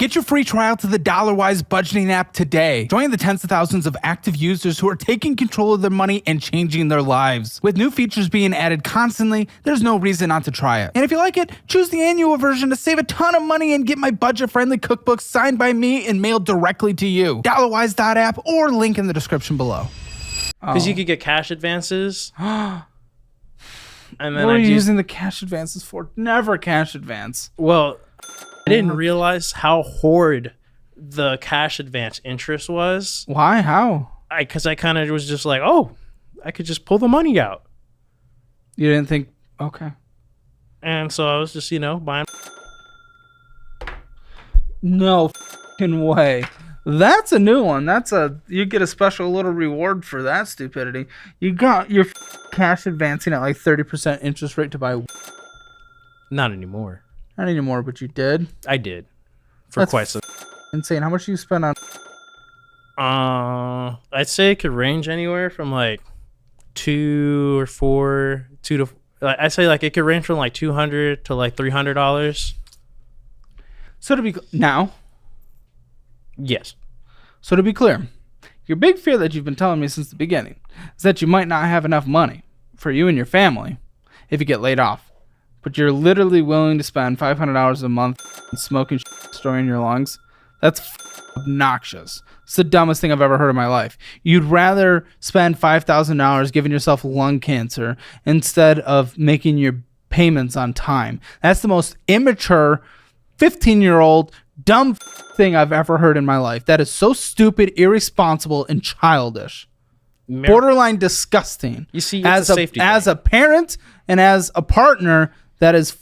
Get your free trial to the DollarWise budgeting app today. Join the tens of thousands of active users who are taking control of their money and changing their lives. With new features being added constantly, there's no reason not to try it. And if you like it, choose the annual version to save a ton of money and get my budget-friendly cookbook signed by me and mailed directly to you. DollarWise.app or link in the description below. Because you could get cash advances. And then what are you using the cash advances for? Never cash advance. Well, I didn't realize how horrid the cash advance interest was. Why? How? Because I kind of was just like, oh, I could just pull the money out. You didn't think, okay. And so I was just, buying. No fucking way. That's a new one. You get a special little reward for that stupidity. You got your cash advancing at like 30% interest rate to buy. Not anymore. Not anymore, but you did. I did. For That's quite some. Insane. How much do you spend on? I'd say it could range anywhere from like I'd say like it could range from like $200 to like $300. So to be now. Yes. So to be clear, your big fear that you've been telling me since the beginning is that you might not have enough money for you and your family if you get laid off. But you're literally willing to spend $500 a month smoking destroying your lungs. That's obnoxious. It's the dumbest thing I've ever heard in my life. You'd rather spend $5,000 giving yourself lung cancer instead of making your payments on time. That's the most immature 15-year-old dumb thing I've ever heard in my life. That is so stupid, irresponsible, and childish. Borderline disgusting. You see, it's as a parent and as a partner, that is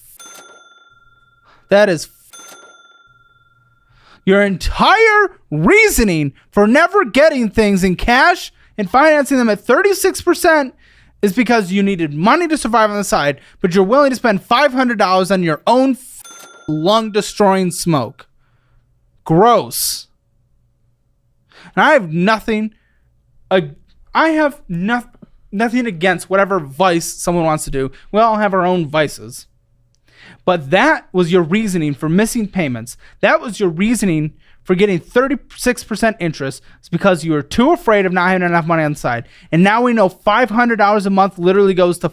your entire reasoning for never getting things in cash and financing them at 36% is because you needed money to survive on the side, but you're willing to spend $500 on your own lung-destroying smoke. Gross. And I have nothing against whatever vice someone wants to do. We all have our own vices. But that was your reasoning for missing payments. That was your reasoning for getting 36% interest. It's because you were too afraid of not having enough money on the side. And now we know $500 a month literally goes to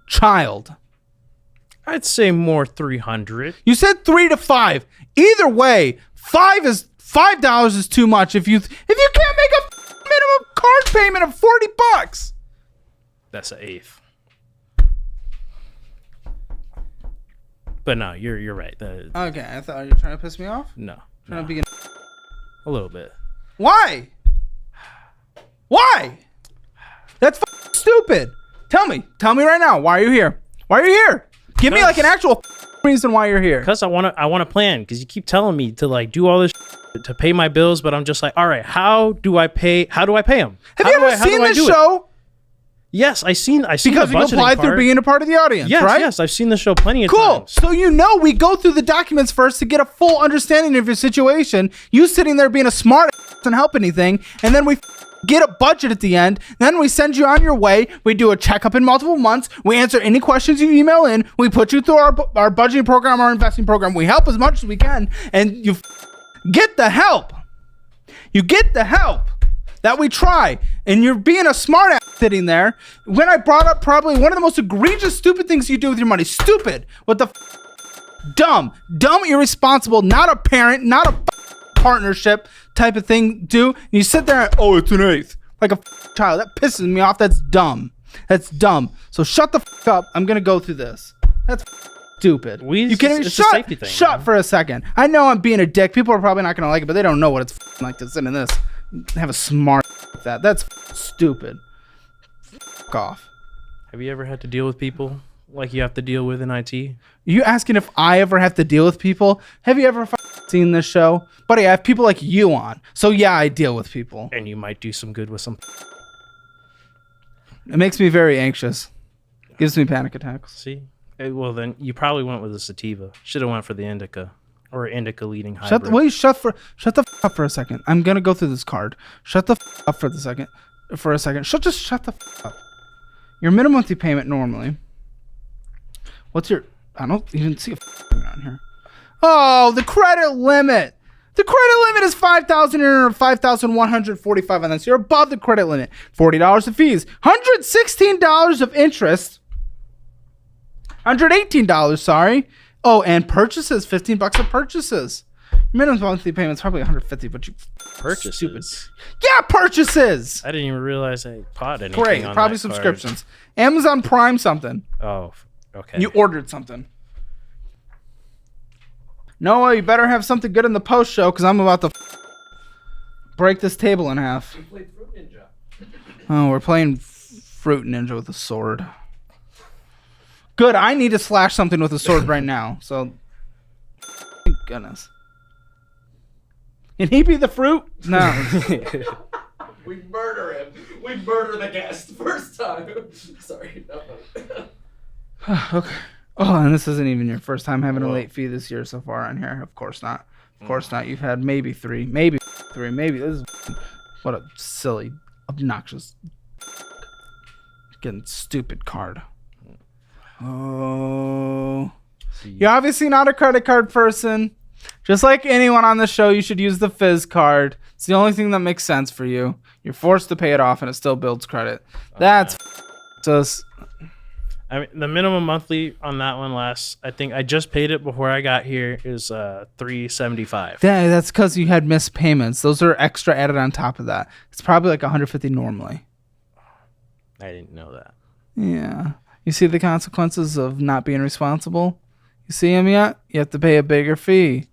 child. I'd say more 300. You said 3 to 5. Either way, $5 is too much if you can't make a minimum card payment of $40. That's an eighth. But no, you're right. Okay, I thought you were trying to piss me off. No, trying to be a little bit. Why? Why? That's stupid. Tell me right now. Why are you here? Why are you here? Give me like an actual reason why you're here. Because I want to plan. Because you keep telling me to like do all this to pay my bills, but I'm just like, all right, how do I pay them? Have you ever seen this show? Yes, I seen because the you applied part. through being a part of the audience, right? Yes, I've seen the show plenty of Cool. times. So we go through the documents first to get a full understanding of your situation. You sitting there being a smart ass doesn't help anything, and then we get a budget at the end. Then we send you on your way. We do a checkup in multiple months. We answer any questions you email in. We put you through our budgeting program, our investing program. We help as much as we can, and you get the help. You get the help that we try, and you're being a smart ass sitting there when I brought up probably one of the most egregious stupid things you do with your money. Stupid. What the dumb, irresponsible, not a parent, not a partnership type of thing do. And you sit there and, oh, it's an eighth. Like a child. That pisses me off. That's dumb. So shut the up. I'm going to go through this. That's stupid. You can't even shut for a second. I know I'm being a dick. People are probably not going to like it, but they don't know what it's like to sit in this. Have a smart like that. That's stupid. Off. Have you ever had to deal with people like you have to deal with in IT? You asking if I ever have to deal with people? Have you ever seen this show? Buddy, I have people like you on. So yeah, I deal with people. And you might do some good with some. It makes me very anxious. Gives me panic attacks. See? Well, then you probably went with a sativa. Should have went for the indica. Or indica leading hybrid. Shut the up for a second. I'm gonna go through this card. Shut the up for a second. Just shut the up. Your minimum monthly payment normally. What's your? I don't even see a payment on here. Oh, the credit limit. The credit limit is $5,145, and that's you're above the credit limit. $40 of fees, $116 of interest, $118. Sorry. Oh, and purchases, $15 of purchases. Minimum monthly payment's probably $150, but you Purchases. stupid. Yeah, purchases. I didn't even realize I bought anything. Great, on probably that card. subscriptions. Amazon Prime something. Oh, okay. You ordered something. Noah, you better have something good in the post show because I'm about to break this table in half. We played Fruit Ninja. Oh, we're playing Fruit Ninja with a sword. Good, I need to slash something with a sword right now. So, thank goodness. Can he be the fruit? No. We murder him. We murder the guest first time. Sorry. No. Okay. Oh, and this isn't even your first time having a late fee this year so far on here. Of course not. Of course not. You've had maybe three. Maybe. This is what a silly, obnoxious, getting stupid card. Oh. You're obviously not a credit card person. Just like anyone on the show, you should use the Fizz card. It's the only thing that makes sense for you. You're forced to pay it off and it still builds credit. That's just... I mean, the minimum monthly on that one I think I just paid it before I got here, is $375. Yeah, that's because you had missed payments. Those are extra added on top of that. It's probably like $150 normally. I didn't know that. Yeah. You see the consequences of not being responsible? You see them yet? You have to pay a bigger fee.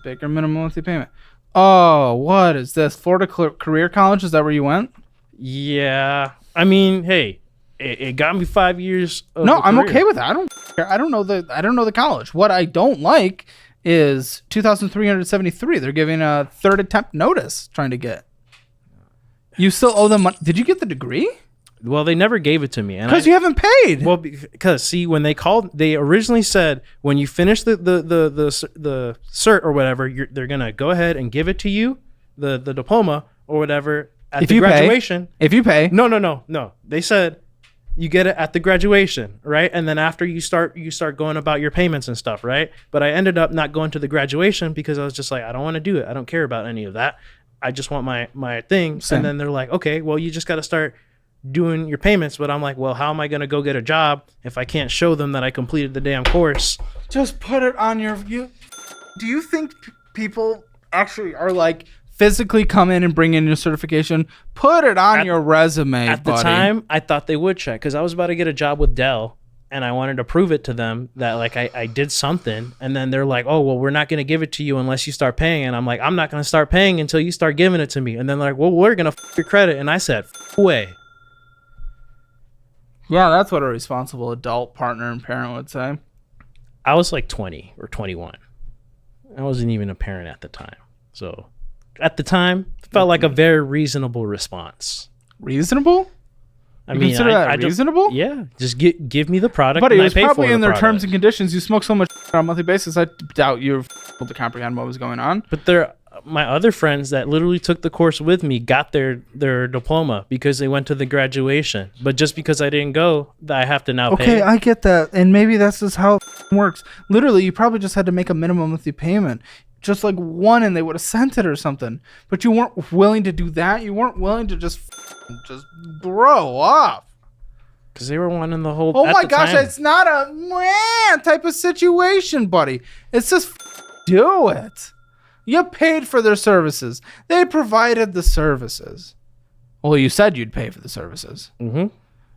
Bigger minimum monthly payment. Oh, what is this? Florida Career College? Is that where you went? Yeah. I mean, hey, it got me 5 years of No, a I'm career. okay with that. I don't care. I don't know the college. What I don't like is 2,373. They're giving a third attempt notice trying to get. You still owe them money. Did you get the degree? Well, they never gave it to me. Because you haven't paid. Well, because see, when they called, they originally said when you finish the cert or whatever, they're gonna go ahead and give it to you, the diploma or whatever at if the you graduation. Pay, if you pay. No. They said you get it at the graduation, right? And then after you start going about your payments and stuff, right? But I ended up not going to the graduation because I was just like, I don't want to do it. I don't care about any of that. I just want my thing. Same. And then they're like, okay, well, you just got to start doing your payments. But I'm like, well, how am I going to go get a job if I can't show them that I completed the damn course? Just put it on your... Do you think people actually are like physically come in and bring in your certification? Put it on your resume, At buddy. the time, I thought they would check because I was about to get a job with Dell. And I wanted to prove it to them that like I did something. And then they're like, oh, well, we're not going to give it to you unless you start paying. And I'm like, I'm not going to start paying until you start giving it to me. And then they're like, well, we're going to your credit. And I said, away. Yeah, that's what a responsible adult partner and parent would say. I was like 20 or 21. I wasn't even a parent at the time. So at the time, it felt like a very reasonable response. Reasonable? I You mean, consider that reasonable? Yeah, just give me the product. But and it was I pay probably for in the their product. terms and conditions. You smoke so much on a monthly basis, I doubt you're able to comprehend what was going on. But my other friends that literally took the course with me got their diploma because they went to the graduation. But just because I didn't go, I have to now pay. Okay, I get that. And maybe that's just how it works. Literally, you probably just had to make a minimum monthly payment. Just like one, and they would have sent it or something. But you weren't willing to do that. You weren't willing to just grow up. Because they were wanting the whole. Oh at my the gosh, time. it's not a type of situation, buddy. It's just do it. You paid for their services. They provided the services. Well, you said you'd pay for the services. Mm-hmm.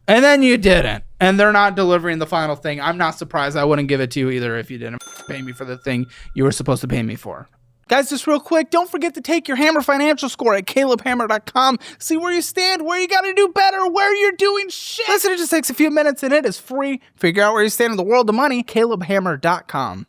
And then you didn't. And they're not delivering the final thing. I'm not surprised. I wouldn't give it to you either if you didn't pay me for the thing you were supposed to pay me for. Guys, just real quick, don't forget to take your Hammer financial score at calebhammer.com. See where you stand, where you got to do better, where you're doing shit. Listen, it just takes a few minutes and it is free. Figure out where you stand in the world of money, calebhammer.com.